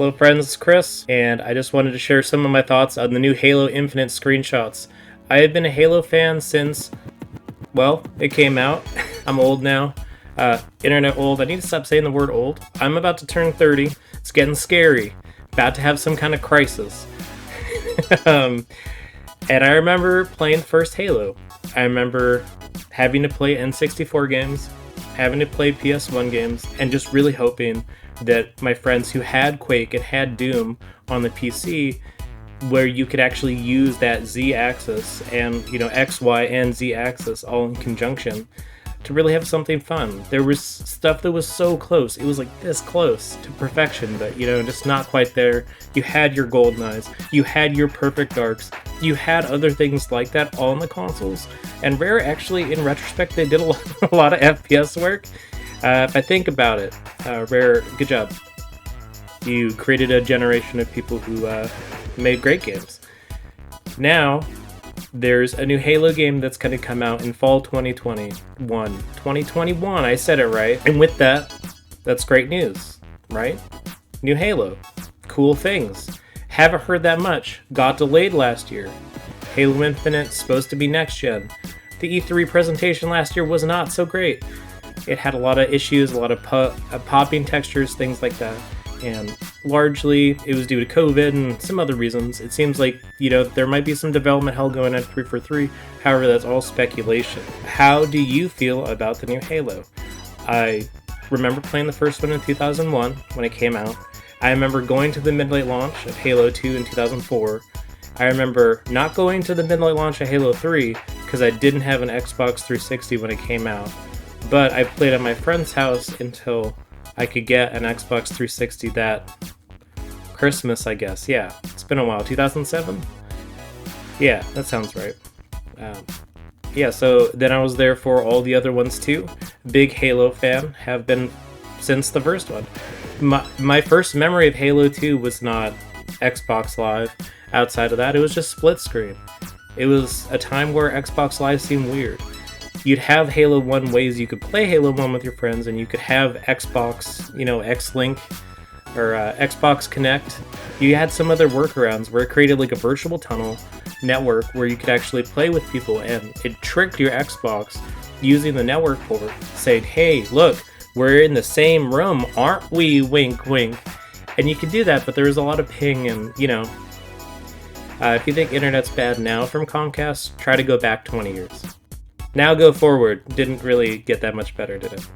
Hello friends, it's Chris, and I just wanted to share some of my thoughts on the new Halo Infinite screenshots. I have been a Halo fan since, well, it came out. I'm old now. Internet old. I need to stop saying the word old. I'm about to turn 30. It's getting scary. About to have some kind of crisis. And I remember playing the first Halo. I remember having to play N64 games, having to play PS1 games, and just really hoping that my friends who had Quake and had Doom on the PC, where you could actually use that Z-axis and, X, Y, and Z-axis all in conjunction to really have something fun. There was stuff that was so close. It was like this close to perfection, but, just not quite there. You had your GoldenEyes. You had your Perfect Darks. You had other things like that all on the consoles. And Rare actually, in retrospect, they did a lot of FPS work. If I think about it, Rare, good job. You created a generation of people who made great games. Now, there's a new Halo game that's going to come out in fall 2021. 2021, I said it right. And with that, that's great news, right? New Halo. Cool things. Haven't heard that much. Got delayed last year. Halo Infinite supposed to be next gen. The E3 presentation last year was not so great. It had a lot of issues, a lot of popping textures, things like that. And largely, it was due to COVID and some other reasons. It seems like, there might be some development hell going on 343. However, that's all speculation. How do you feel about the new Halo? I remember playing the first one in 2001 when it came out. I remember going to the midnight launch of Halo 2 in 2004. I remember not going to the midnight launch of Halo 3 because I didn't have an Xbox 360 when it came out. But I played at my friend's house until I could get an Xbox 360 that Christmas, I guess. Yeah, it's been a while. 2007? Yeah, that sounds right. So then I was there for all the other ones too. Big Halo fan, have been since the first one. My first memory of Halo 2 was not Xbox Live. Outside of that, it was just split screen. It was a time where Xbox Live seemed weird. You'd have Halo 1 ways you could play Halo 1 with your friends, and you could have Xbox, X-Link, or Xbox Connect. You had some other workarounds where it created like a virtual tunnel network where you could actually play with people, and it tricked your Xbox using the network port, saying, hey, look, we're in the same room, aren't we? Wink, wink. And you could do that, but there was a lot of ping, and, if you think internet's bad now from Comcast, try to go back 20 years. Now go forward, didn't really get that much better, did it?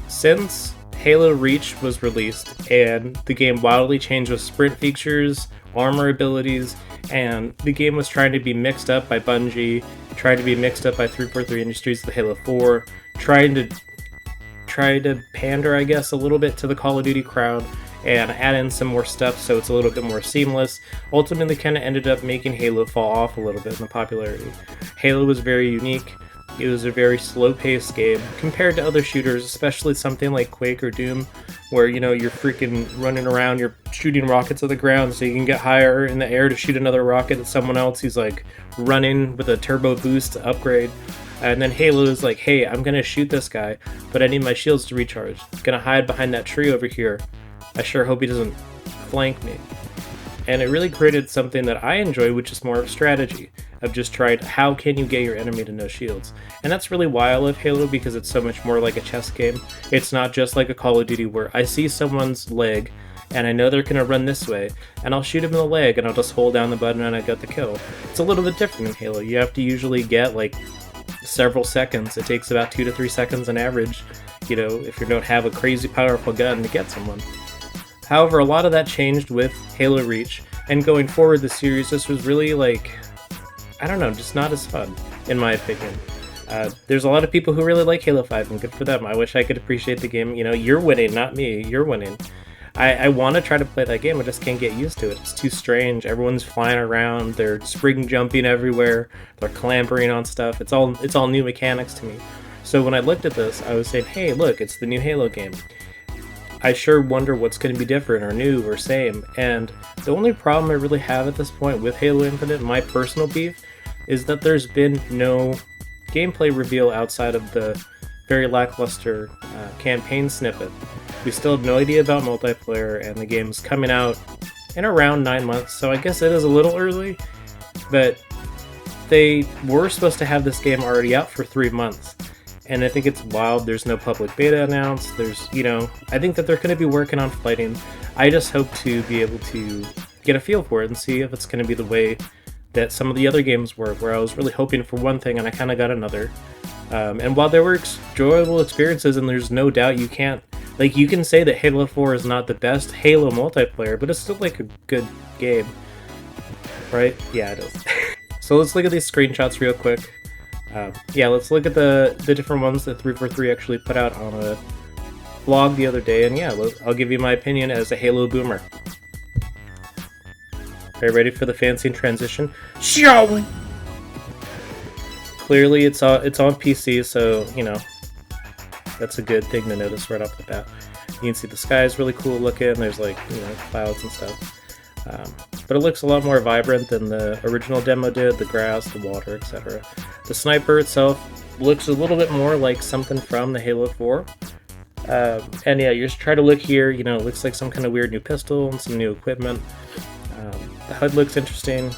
Since Halo Reach was released and the game wildly changed with sprint features, armor abilities, and the game was trying to be mixed up by Bungie, trying to be mixed up by 343 Industries with Halo 4, trying to pander, I guess, a little bit to the Call of Duty crowd and add in some more stuff so it's a little bit more seamless, ultimately kind of ended up making Halo fall off a little bit in the popularity. Halo was very unique. It was a very slow-paced game compared to other shooters, especially something like Quake or Doom, where, you're freaking running around, you're shooting rockets at the ground so you can get higher in the air to shoot another rocket at someone else who's, running with a turbo boost to upgrade. And then Halo is like, hey, I'm going to shoot this guy, but I need my shields to recharge. I'm going to hide behind that tree over here. I sure hope he doesn't flank me. And it really created something that I enjoy, which is more of strategy, of just trying, how can you get your enemy to no shields? And that's really why I love Halo, because it's so much more like a chess game. It's not just like a Call of Duty where I see someone's leg, and I know they're going to run this way, and I'll shoot him in the leg, and I'll just hold down the button and I got the kill. It's a little bit different in Halo. You have to usually get, several seconds. It takes about 2 to 3 seconds on average, if you don't have a crazy powerful gun to get someone. However, a lot of that changed with Halo Reach, and going forward the series, this was really just not as fun, in my opinion. There's a lot of people who really like Halo 5, and good for them. I wish I could appreciate the game. You're winning, not me. You're winning. I want to try to play that game, I just can't get used to it. It's too strange. Everyone's flying around, they're spring jumping everywhere, they're clambering on stuff. It's all new mechanics to me. So when I looked at this, I was saying, hey, look, it's the new Halo game. I sure wonder what's going to be different or new or same. And the only problem I really have at this point with Halo Infinite, my personal beef, is that there's been no gameplay reveal outside of the very lackluster campaign snippet. We still have no idea about multiplayer, and the game's coming out in around 9 months, so I guess it is a little early, but they were supposed to have this game already out for 3 months. And I think it's wild there's no public beta announced. There's, I think that they're going to be working on fighting. I just hope to be able to get a feel for it and see if it's going to be the way that some of the other games were, where I was really hoping for one thing and I kind of got another. And while there were enjoyable experiences, and there's no doubt you can say that Halo 4 is not the best Halo multiplayer, but it's still like a good game. Right? Yeah, it is. So let's look at these screenshots real quick. Let's look at the different ones that 343 actually put out on a blog the other day, and I'll give you my opinion as a Halo boomer. Are you ready for the fancy transition? Show! Clearly it's on PC, so, that's a good thing to notice right off the bat. You can see the sky is really cool looking, there's clouds and stuff. But it looks a lot more vibrant than the original demo did, the grass, the water, etc. The sniper itself looks a little bit more like something from the Halo 4. You just try to look here, it looks like some kind of weird new pistol and some new equipment. The HUD looks interesting.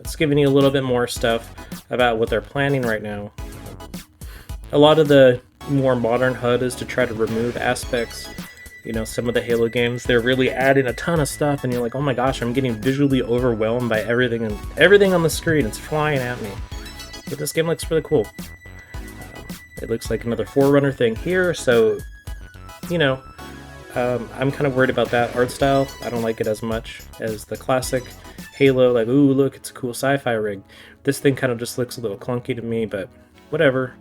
It's giving you a little bit more stuff about what they're planning right now. A lot of the more modern HUD is to try to remove aspects. Some of the Halo games, they're really adding a ton of stuff, and you're like, oh my gosh, I'm getting visually overwhelmed by everything on the screen. It's flying at me. But this game looks really cool. It looks like another Forerunner thing here, so, I'm kind of worried about that art style. I don't like it as much as the classic Halo, like, ooh, look, it's a cool sci-fi rig. This thing kind of just looks a little clunky to me, but whatever.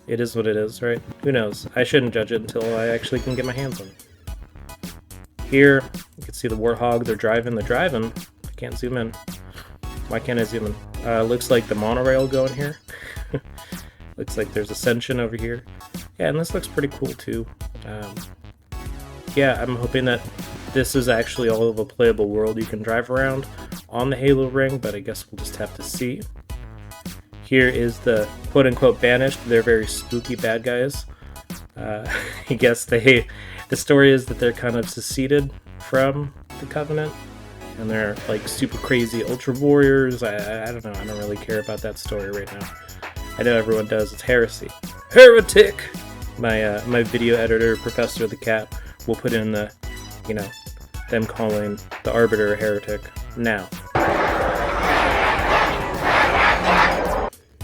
It is what it is, right? Who knows? I shouldn't judge it until I actually can get my hands on it. Here, you can see the Warthog. They're driving. I can't zoom in. Why can't I zoom in? Looks like the monorail going here. Looks like there's Ascension over here. Yeah, and this looks pretty cool too. I'm hoping that this is actually all of a playable world you can drive around on the Halo ring, but I guess we'll just have to see. Here is the quote-unquote banished. They're very spooky bad guys. I guess the story is that they're kind of seceded from the Covenant, and they're like super crazy ultra warriors. I don't know. I don't really care about that story right now. I know everyone does. It's heresy. Heretic! My video editor, Professor the Cat, will put in the, them calling the Arbiter a heretic now.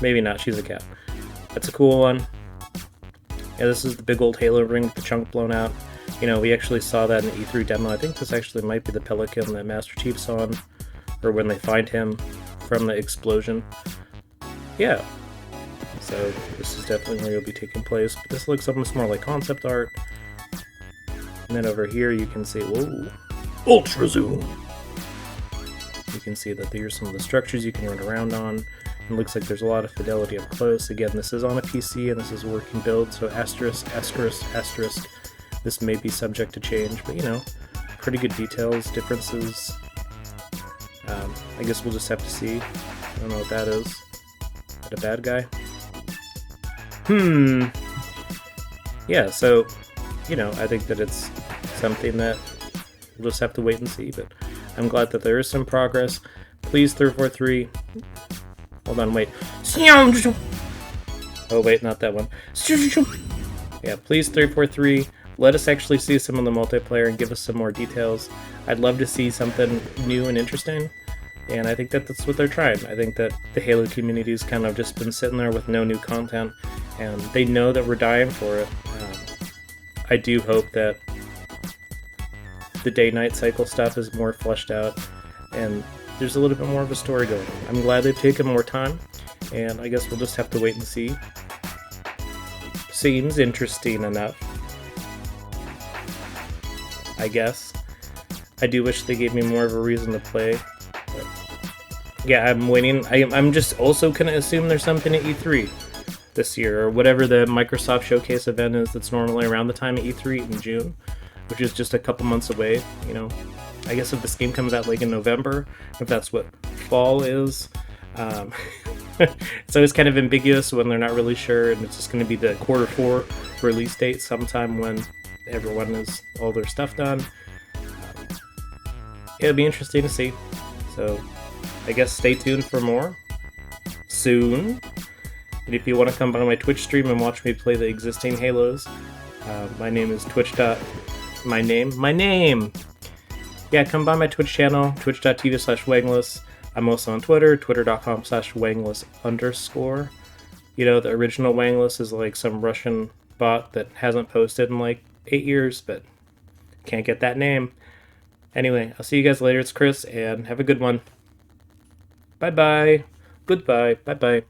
Maybe not. She's a cat. That's a cool one. Yeah, this is the big old Halo ring with the chunk blown out. We actually saw that in the E3 demo. I think this actually might be the Pelican that Master Chief's on, or when they find him from the explosion. Yeah. So this is definitely where you'll be taking place. But this looks almost more like concept art. And then over here you can see, whoa, ultra zoom. You can see that here's some of the structures you can run around on. It looks like there's a lot of fidelity up close. Again, this is on a PC and this is a working build, so asterisk. This may be subject to change, but pretty good details, differences. I guess we'll just have to see. I don't know what that is. Is that a bad guy? Yeah, so, I think that it's something that we'll just have to wait and see, but I'm glad that there is some progress. Please, 343. Hold on, wait. Oh, wait, not that one. Yeah, please, 343. Let us actually see some of the multiplayer and give us some more details. I'd love to see something new and interesting, and I think that that's what they're trying. I think that the Halo community's kind of just been sitting there with no new content, and they know that we're dying for it. I do hope that the day-night cycle stuff is more fleshed out, and there's a little bit more of a story going on. I'm glad they've taken more time, and I guess we'll just have to wait and see. Seems interesting enough, I guess. I do wish they gave me more of a reason to play. But yeah, I'm waiting. I'm just also going to assume there's something at E3 this year, or whatever the Microsoft Showcase event is that's normally around the time of E3 in June, which is just a couple months away. I guess if this game comes out like in November, if that's what fall is. It's always kind of ambiguous when they're not really sure, and it's just going to be the Q4 release date sometime when everyone has all their stuff done. It'll be interesting to see. So I guess stay tuned for more soon. And if you want to come by my Twitch stream and watch me play the existing Halos, my name is my name. Yeah, come by my Twitch channel, twitch.tv/wangless. I'm also on Twitter, twitter.com/wangless_. You know, the original Wangless is like some Russian bot that hasn't posted in like 8 years, but can't get that name. Anyway, I'll see you guys later. It's Chris, and have a good one. Bye-bye. Goodbye. Bye-bye.